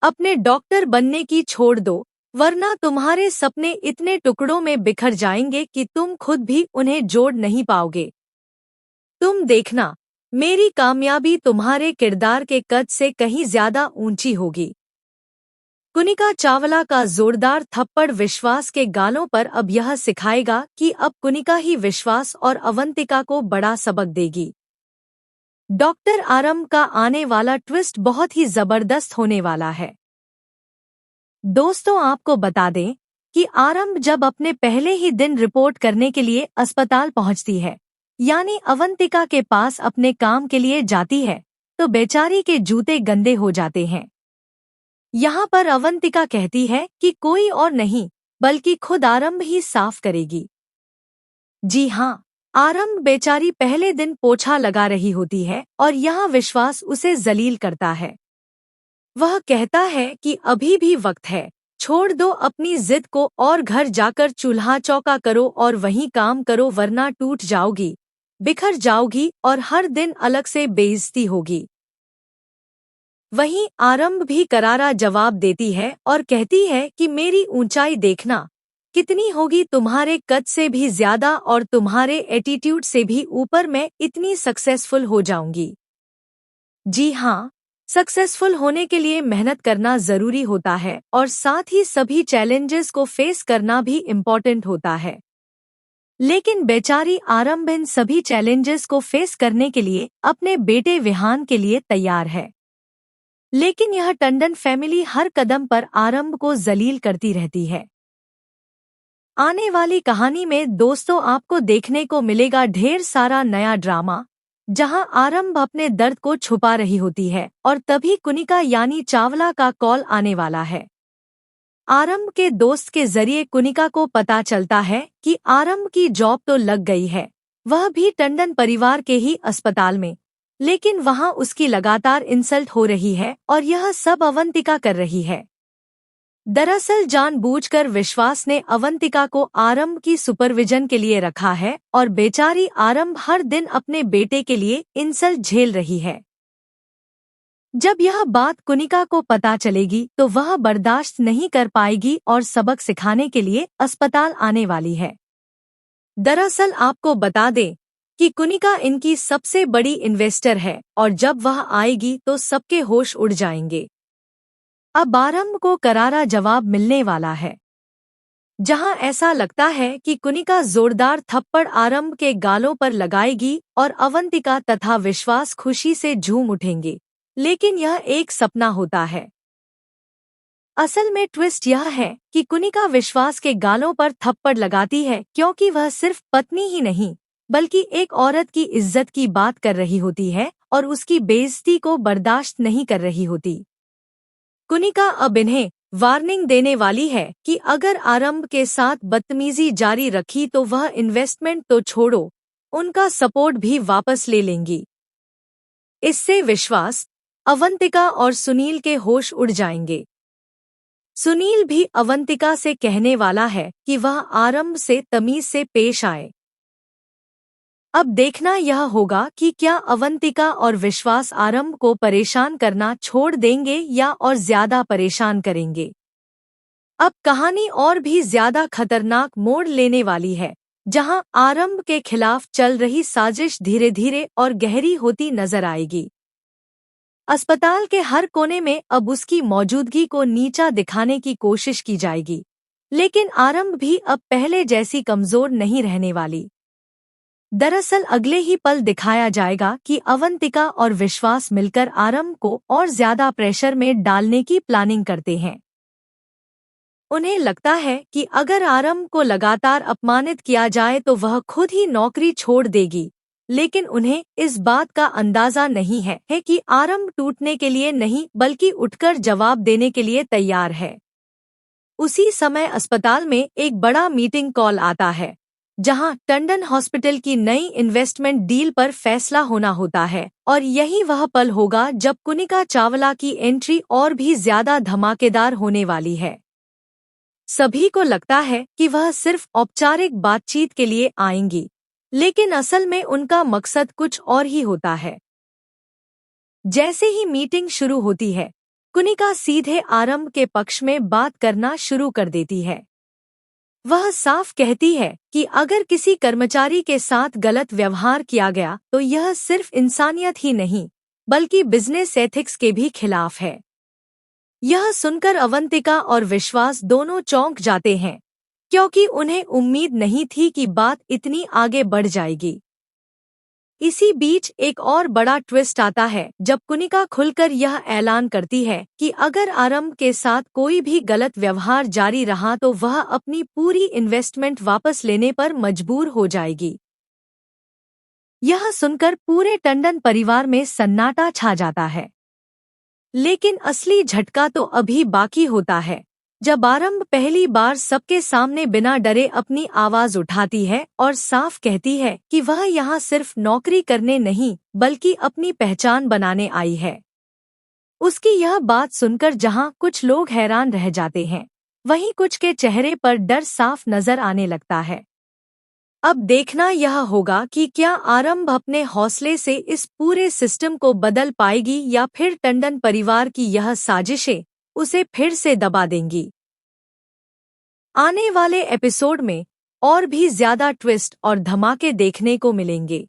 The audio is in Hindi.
अपने डॉक्टर बनने की छोड़ दो, वरना तुम्हारे सपने इतने टुकड़ों में बिखर जाएंगे कि तुम खुद भी उन्हें जोड़ नहीं पाओगे। तुम देखना, मेरी कामयाबी तुम्हारे किरदार के कद से कहीं ज्यादा ऊंची होगी। कुनिका चावला का जोरदार थप्पड़ विश्वास के गालों पर अब यह सिखाएगा कि अब कुनिका ही विश्वास और अवंतिका को बड़ा सबक देगी। डॉक्टर आरंभ का आने वाला ट्विस्ट बहुत ही जबरदस्त होने वाला है। दोस्तों, आपको बता दें कि आरंभ जब अपने पहले ही दिन रिपोर्ट करने के लिए अस्पताल पहुंचती है, यानी अवंतिका के पास अपने काम के लिए जाती है, तो बेचारी के जूते गंदे हो जाते हैं। यहाँ पर अवंतिका कहती है कि कोई और नहीं बल्कि खुद आरंभ ही साफ करेगी। जी हाँ, आरंभ बेचारी पहले दिन पोछा लगा रही होती है और यहाँ विश्वास उसे जलील करता है। वह कहता है कि अभी भी वक्त है, छोड़ दो अपनी जिद को और घर जाकर चूल्हा चौका करो और वहीं काम करो, वरना टूट जाओगी, बिखर जाओगी और हर दिन अलग से बेइज्जती होगी। वहीं आरंभ भी करारा जवाब देती है और कहती है कि मेरी ऊंचाई देखना कितनी होगी, तुम्हारे कद से भी ज्यादा और तुम्हारे एटीट्यूड से भी ऊपर मैं इतनी सक्सेसफुल हो जाऊंगी। जी हाँ, सक्सेसफुल होने के लिए मेहनत करना जरूरी होता है और साथ ही सभी चैलेंजेस को फेस करना भी इम्पोर्टेंट होता है। लेकिन बेचारी आरंभ इन सभी चैलेंजेस को फेस करने के लिए अपने बेटे विहान के लिए तैयार है। लेकिन यह टंडन फैमिली हर कदम पर आरंभ को जलील करती रहती है। आने वाली कहानी में दोस्तों आपको देखने को मिलेगा ढेर सारा नया ड्रामा, जहां आरंभ अपने दर्द को छुपा रही होती है और तभी कुनिका यानी चावला का कॉल आने वाला है। आरंभ के दोस्त के जरिए कुनिका को पता चलता है कि आरंभ की जॉब तो लग गई है, वह भी टंडन परिवार के ही अस्पताल में, लेकिन वहां उसकी लगातार इंसल्ट हो रही है और यह सब अवंतिका कर रही है। दरअसल जानबूझकर विश्वास ने अवंतिका को आरंभ की सुपरविजन के लिए रखा है और बेचारी आरंभ हर दिन अपने बेटे के लिए इंसल्ट झेल रही है। जब यह बात कुनिका को पता चलेगी तो वह बर्दाश्त नहीं कर पाएगी और सबक सिखाने के लिए अस्पताल आने वाली है। दरअसल आपको बता दें कि कुनिका इनकी सबसे बड़ी इन्वेस्टर है और जब वह आएगी तो सबके होश उड़ जाएंगे। अब आरंभ को करारा जवाब मिलने वाला है, जहां ऐसा लगता है कि कुनिका जोरदार थप्पड़ आरंभ के गालों पर लगाएगी और अवंतिका तथा विश्वास खुशी से झूम उठेंगे। लेकिन यह एक सपना होता है। असल में ट्विस्ट यह है कि कुनिका विश्वास के गालों पर थप्पड़ लगाती है क्योंकि वह सिर्फ पत्नी ही नहीं बल्कि एक औरत की इज्जत की बात कर रही होती है और उसकी बेइज्जती को बर्दाश्त नहीं कर रही होती। कुनिका अब इन्हें वार्निंग देने वाली है कि अगर आरंभ के साथ बदतमीजी जारी रखी तो वह इन्वेस्टमेंट तो छोड़ो, उनका सपोर्ट भी वापस ले लेंगी। इससे विश्वास, अवंतिका और सुनील के होश उड़ जाएंगे। सुनील भी अवंतिका से कहने वाला है कि वह आरंभ से तमीज से पेश आए। अब देखना यह होगा कि क्या अवंतिका और विश्वास आरंभ को परेशान करना छोड़ देंगे या और ज्यादा परेशान करेंगे। अब कहानी और भी ज्यादा खतरनाक मोड़ लेने वाली है, जहां आरंभ के खिलाफ चल रही साजिश धीरे धीरे और गहरी होती नजर आएगी। अस्पताल के हर कोने में अब उसकी मौजूदगी को नीचा दिखाने की कोशिश की जाएगी, लेकिन आरंभ भी अब पहले जैसी कमजोर नहीं रहने वाली। दरअसल अगले ही पल दिखाया जाएगा कि अवंतिका और विश्वास मिलकर आरंभ को और ज्यादा प्रेशर में डालने की प्लानिंग करते हैं। उन्हें लगता है कि अगर आरंभ को लगातार अपमानित किया जाए तो वह खुद ही नौकरी छोड़ देगी, लेकिन उन्हें इस बात का अंदाजा नहीं है कि आरंभ टूटने के लिए नहीं बल्कि उठकर जवाब देने के लिए तैयार है। उसी समय अस्पताल में एक बड़ा मीटिंग कॉल आता है, जहां टंडन हॉस्पिटल की नई इन्वेस्टमेंट डील पर फैसला होना होता है और यही वह पल होगा जब कुनिका चावला की एंट्री और भी ज्यादा धमाकेदार होने वाली है। सभी को लगता है कि वह सिर्फ औपचारिक बातचीत के लिए आएंगी, लेकिन असल में उनका मकसद कुछ और ही होता है। जैसे ही मीटिंग शुरू होती है, कुनिका सीधे आरंभ के पक्ष में बात करना शुरू कर देती है। वह साफ कहती है कि अगर किसी कर्मचारी के साथ गलत व्यवहार किया गया तो यह सिर्फ इंसानियत ही नहीं बल्कि बिजनेस एथिक्स के भी खिलाफ है। यह सुनकर अवंतिका और विश्वास दोनों चौंक जाते हैं, क्योंकि उन्हें उम्मीद नहीं थी कि बात इतनी आगे बढ़ जाएगी। इसी बीच एक और बड़ा ट्विस्ट आता है जब कुनिका खुलकर यह ऐलान करती है कि अगर आरंभ के साथ कोई भी गलत व्यवहार जारी रहा तो वह अपनी पूरी इन्वेस्टमेंट वापस लेने पर मजबूर हो जाएगी। यह सुनकर पूरे टंडन परिवार में सन्नाटा छा जाता है। लेकिन असली झटका तो अभी बाकी होता है, जब आरंभ पहली बार सबके सामने बिना डरे अपनी आवाज उठाती है और साफ कहती है कि वह यहाँ सिर्फ नौकरी करने नहीं बल्कि अपनी पहचान बनाने आई है। उसकी यह बात सुनकर जहाँ कुछ लोग हैरान रह जाते हैं, वहीं कुछ के चेहरे पर डर साफ नजर आने लगता है। अब देखना यह होगा कि क्या आरंभ अपने हौसले से इस पूरे सिस्टम को बदल पाएगी या फिर टंडन परिवार की यह साजिशें उसे फिर से दबा देंगी। आने वाले एपिसोड में और भी ज्यादा ट्विस्ट और धमाके देखने को मिलेंगे।